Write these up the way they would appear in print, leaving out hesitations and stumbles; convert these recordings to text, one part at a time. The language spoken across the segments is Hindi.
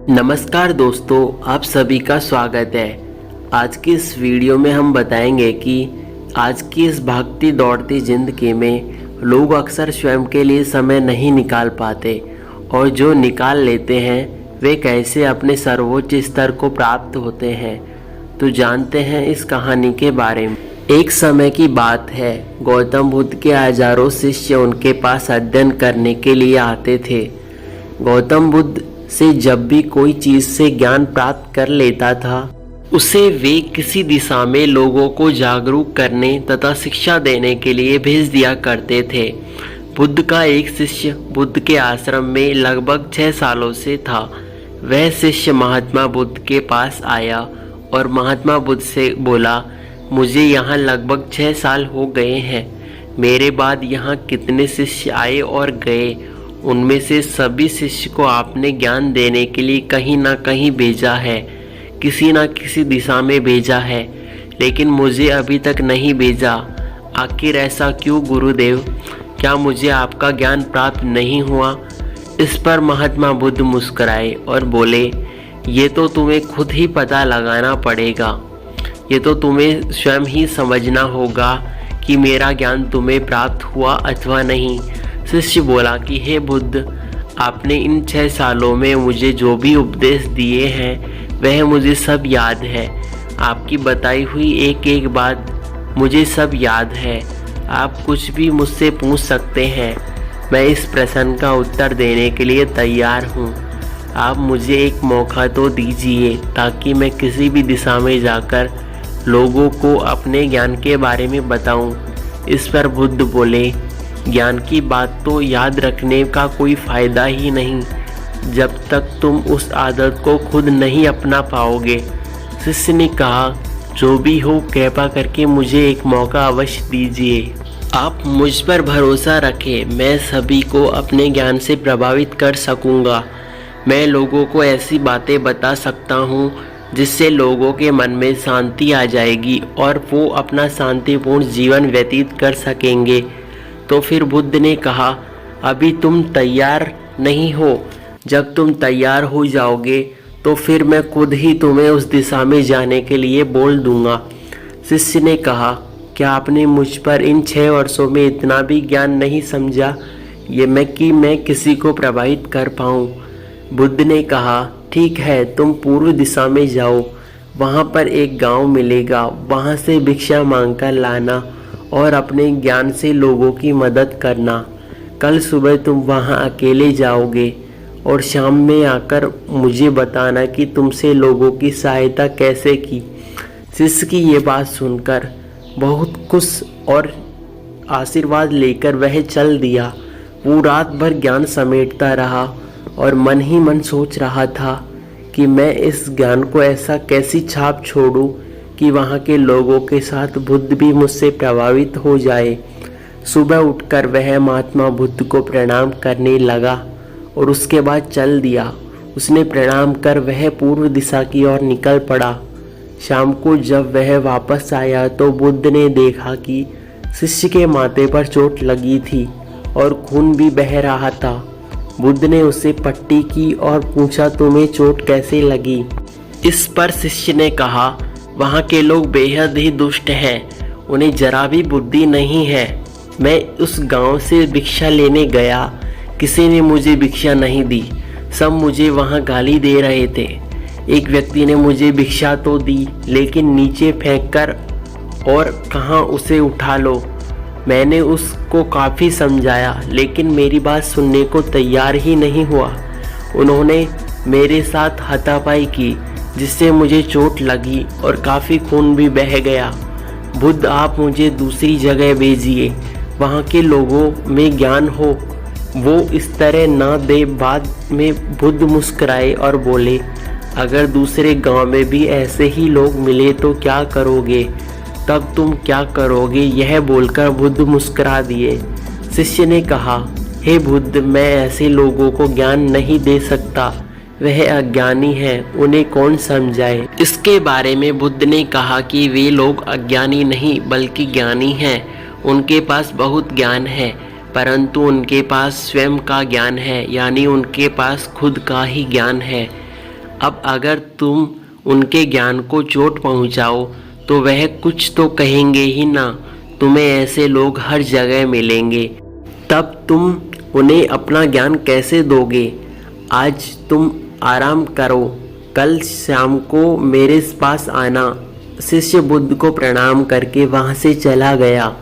नमस्कार दोस्तों, आप सभी का स्वागत है। आज की इस वीडियो में हम बताएंगे कि आज की इस भागती दौड़ती ज़िंदगी में लोग अक्सर स्वयं के लिए समय नहीं निकाल पाते और जो निकाल लेते हैं वे कैसे अपने सर्वोच्च स्तर को प्राप्त होते हैं। तो जानते हैं इस कहानी के बारे में। एक समय की बात है, गौतम बुद्ध के हजारों शिष्य उनके पास अध्ययन करने के लिए आते थे। गौतम बुद्ध से जब भी कोई चीज से ज्ञान प्राप्त कर लेता था, उसे वे किसी दिशा में लोगों को जागरूक करने तथा शिक्षा देने के लिए भेज दिया करते थे। बुद्ध का एक शिष्य बुद्ध के आश्रम में लगभग 6 सालों से था। वह शिष्य महात्मा बुद्ध के पास आया और महात्मा बुद्ध से बोला, मुझे यहाँ लगभग 6 साल हो गए हैं। मेरे बाद यहाँ कितने शिष्य आए और गए, उनमें से सभी शिष्य को आपने ज्ञान देने के लिए कहीं ना कहीं भेजा है, किसी न किसी दिशा में भेजा है, लेकिन मुझे अभी तक नहीं भेजा। आखिर ऐसा क्यों गुरुदेव? क्या मुझे आपका ज्ञान प्राप्त नहीं हुआ? इस पर महात्मा बुद्ध मुस्कुराए और बोले, ये तो तुम्हें खुद ही पता लगाना पड़ेगा। ये तो तुम्हें स्वयं ही समझना होगा कि मेरा ज्ञान तुम्हें प्राप्त हुआ अथवा नहीं। शिष्य बोला कि हे बुद्ध, आपने इन 6 सालों में मुझे जो भी उपदेश दिए हैं वह मुझे सब याद है। आपकी बताई हुई एक एक बात मुझे सब याद है। आप कुछ भी मुझसे पूछ सकते हैं, मैं इस प्रश्न का उत्तर देने के लिए तैयार हूँ। आप मुझे एक मौका तो दीजिए ताकि मैं किसी भी दिशा में जाकर लोगों को अपने ज्ञान के बारे में बताऊँ। इस पर बुद्ध बोले, ज्ञान की बात तो याद रखने का कोई फ़ायदा ही नहीं जब तक तुम उस आदत को खुद नहीं अपना पाओगे। शिष्य ने कहा, जो भी हो कृपा करके मुझे एक मौका अवश्य दीजिए। आप मुझ पर भरोसा रखें, मैं सभी को अपने ज्ञान से प्रभावित कर सकूंगा। मैं लोगों को ऐसी बातें बता सकता हूँ जिससे लोगों के मन में शांति आ जाएगी और वो अपना शांतिपूर्ण जीवन व्यतीत कर सकेंगे। तो फिर बुद्ध ने कहा, अभी तुम तैयार नहीं हो। जब तुम तैयार हो जाओगे तो फिर मैं खुद ही तुम्हें उस दिशा में जाने के लिए बोल दूंगा। शिष्य ने कहा, क्या आपने मुझ पर इन 6 वर्षों में इतना भी ज्ञान नहीं समझा ये मैं किसी को प्रभावित कर पाऊँ? बुद्ध ने कहा, ठीक है, तुम पूर्व दिशा में जाओ, वहाँ पर एक गांव मिलेगा, वहाँ से भिक्षा मांगकर लाना और अपने ज्ञान से लोगों की मदद करना। कल सुबह तुम वहाँ अकेले जाओगे और शाम में आकर मुझे बताना कि तुमसे लोगों की सहायता कैसे की। शिष्य की ये बात सुनकर बहुत खुश और आशीर्वाद लेकर वह चल दिया। वो रात भर ज्ञान समेटता रहा और मन ही मन सोच रहा था कि मैं इस ज्ञान को ऐसा कैसी छाप छोड़ूं कि वहाँ के लोगों के साथ बुद्ध भी मुझसे प्रभावित हो जाए। सुबह उठकर वह महात्मा बुद्ध को प्रणाम करने लगा और उसके बाद चल दिया। उसने प्रणाम कर वह पूर्व दिशा की ओर निकल पड़ा। शाम को जब वह वापस आया तो बुद्ध ने देखा कि शिष्य के माथे पर चोट लगी थी और खून भी बह रहा था। बुद्ध ने उसे पट्टी की और पूछा, तुम्हें चोट कैसे लगी? इस पर शिष्य ने कहा, वहाँ के लोग बेहद ही दुष्ट हैं, उन्हें जरा भी बुद्धि नहीं है। मैं उस गांव से भिक्षा लेने गया, किसी ने मुझे भिक्षा नहीं दी, सब मुझे वहाँ गाली दे रहे थे। एक व्यक्ति ने मुझे भिक्षा तो दी लेकिन नीचे फेंककर और कहाँ उसे उठा लो। मैंने उसको काफ़ी समझाया लेकिन मेरी बात सुनने को तैयार ही नहीं हुआ। उन्होंने मेरे साथ हाथापाई की जिससे मुझे चोट लगी और काफ़ी खून भी बह गया। बुद्ध, आप मुझे दूसरी जगह भेजिए, वहाँ के लोगों में ज्ञान हो, वो इस तरह ना दे। बाद में बुद्ध मुस्कुराए और बोले, अगर दूसरे गांव में भी ऐसे ही लोग मिले तो क्या करोगे? तब तुम क्या करोगे? यह बोलकर बुद्ध मुस्कुरा दिए। शिष्य ने कहा, हे बुद्ध, मैं ऐसे लोगों को ज्ञान नहीं दे सकता, वह अज्ञानी हैं, उन्हें कौन समझाए। इसके बारे में बुद्ध ने कहा कि वे लोग अज्ञानी नहीं बल्कि ज्ञानी हैं। उनके पास बहुत ज्ञान है परंतु उनके पास स्वयं का ज्ञान है, यानी उनके पास खुद का ही ज्ञान है। अब अगर तुम उनके ज्ञान को चोट पहुंचाओ तो वह कुछ तो कहेंगे ही ना। तुम्हें ऐसे लोग हर जगह मिलेंगे, तब तुम उन्हें अपना ज्ञान कैसे दोगे? आज तुम आराम करो, कल शाम को मेरे पास आना। शिष्य बुद्ध को प्रणाम करके वहाँ से चला गया।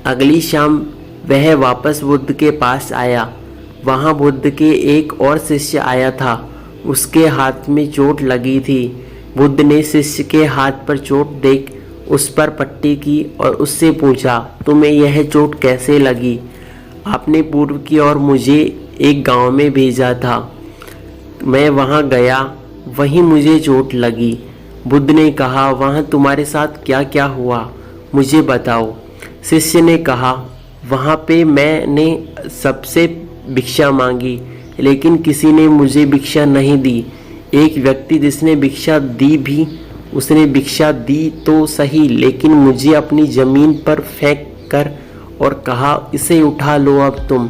अगली शाम वह वापस बुद्ध के पास आया। वहाँ बुद्ध के एक और शिष्य आया था। उसके हाथ में चोट लगी थी। बुद्ध ने शिष्य के हाथ पर चोट देख उस पर पट्टी की और उससे पूछा, तुम्हें यह चोट कैसे लगी? आपने पूर्व की ओर मुझे एक गांव में भेजा था, मैं वहां गया, वहीं मुझे चोट लगी। बुद्ध ने कहा, वहां तुम्हारे साथ क्या क्या हुआ, मुझे बताओ। शिष्य ने कहा, वहां पे मैंने सबसे भिक्षा मांगी, लेकिन किसी ने मुझे भिक्षा नहीं दी। एक व्यक्ति जिसने भिक्षा दी भी, उसने भिक्षा दी तो सही, लेकिन मुझे अपनी ज़मीन पर फेंक कर और कहा, इसे उठा लो अब तुम।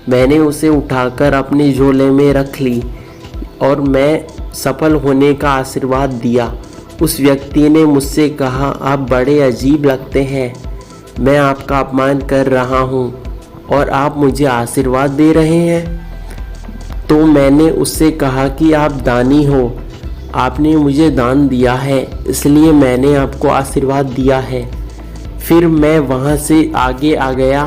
मैंने उसे उठाकर अपने झोले में रख ली और मैं सफल होने का आशीर्वाद दिया। उस व्यक्ति ने मुझसे कहा, आप बड़े अजीब लगते हैं, मैं आपका अपमान कर रहा हूँ और आप मुझे आशीर्वाद दे रहे हैं। तो मैंने उससे कहा कि आप दानी हो, आपने मुझे दान दिया है, इसलिए मैंने आपको आशीर्वाद दिया है। फिर मैं वहाँ से आगे आ गया।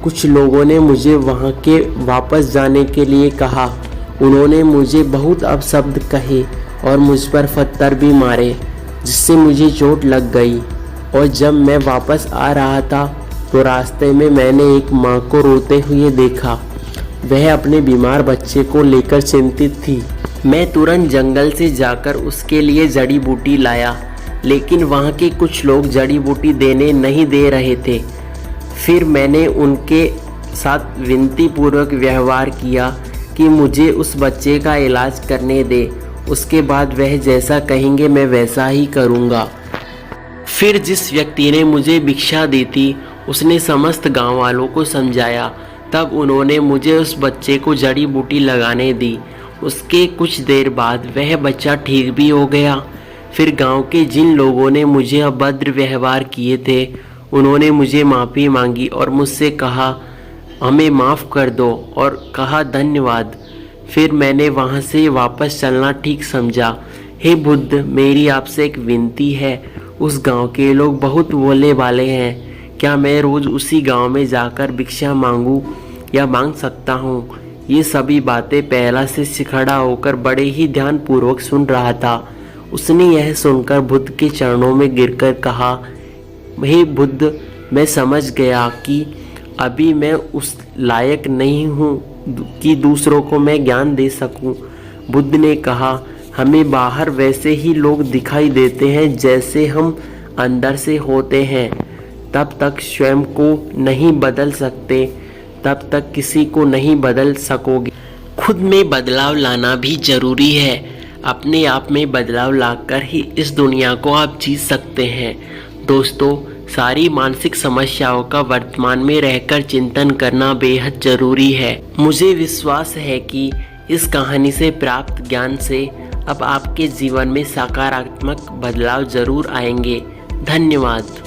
कुछ लोगों ने मुझे वहाँ के वापस जाने के लिए कहा। उन्होंने मुझे बहुत अपशब्द कहे और मुझ पर पत्थर भी मारे, जिससे मुझे चोट लग गई। और जब मैं वापस आ रहा था तो रास्ते में मैंने एक माँ को रोते हुए देखा। वह अपने बीमार बच्चे को लेकर चिंतित थी। मैं तुरंत जंगल से जाकर उसके लिए जड़ी बूटी लाया, लेकिन वहाँ के कुछ लोग जड़ी बूटी देने नहीं दे रहे थे। फिर मैंने उनके साथ विनती पूर्वक व्यवहार किया कि मुझे उस बच्चे का इलाज करने दे। उसके बाद वह जैसा कहेंगे मैं वैसा ही करूँगा। फिर जिस व्यक्ति ने मुझे भिक्षा दी थी, उसने समस्त गांव वालों को समझाया। तब उन्होंने मुझे उस बच्चे को जड़ी बूटी लगाने दी। उसके कुछ देर बाद वह बच्चा ठीक भी हो गया। फिर गांव के जिन लोगों ने मुझे अभद्र व्यवहार किए थे, उन्होंने मुझे माफ़ी मांगी और मुझसे कहा, हमें माफ़ कर दो, और कहा धन्यवाद। फिर मैंने वहां से वापस चलना ठीक समझा। हे बुद्ध, मेरी आपसे एक विनती है। उस गांव के लोग बहुत भोले भाले हैं। क्या मैं रोज़ उसी गांव में जाकर भिक्षा मांगूं या मांग सकता हूं? ये सभी बातें पहला शिष्य खड़ा होकर बड़े ही ध्यानपूर्वक सुन रहा था। उसने यह सुनकर बुद्ध के चरणों में गिरकर कहा, हे बुद्ध, मैं समझ गया कि अभी मैं उस लायक नहीं हूँ कि दूसरों को मैं ज्ञान दे सकूं। बुद्ध ने कहा, हमें बाहर वैसे ही लोग दिखाई देते हैं जैसे हम अंदर से होते हैं। तब तक स्वयं को नहीं बदल सकते, तब तक किसी को नहीं बदल सकोगे। खुद में बदलाव लाना भी जरूरी है। अपने आप में बदलाव लाकर ही इस दुनिया को आप जीत सकते हैं। दोस्तों, सारी मानसिक समस्याओं का वर्तमान में रहकर चिंतन करना बेहद जरूरी है। मुझे विश्वास है कि इस कहानी से प्राप्त ज्ञान से अब आपके जीवन में सकारात्मक बदलाव जरूर आएंगे। धन्यवाद।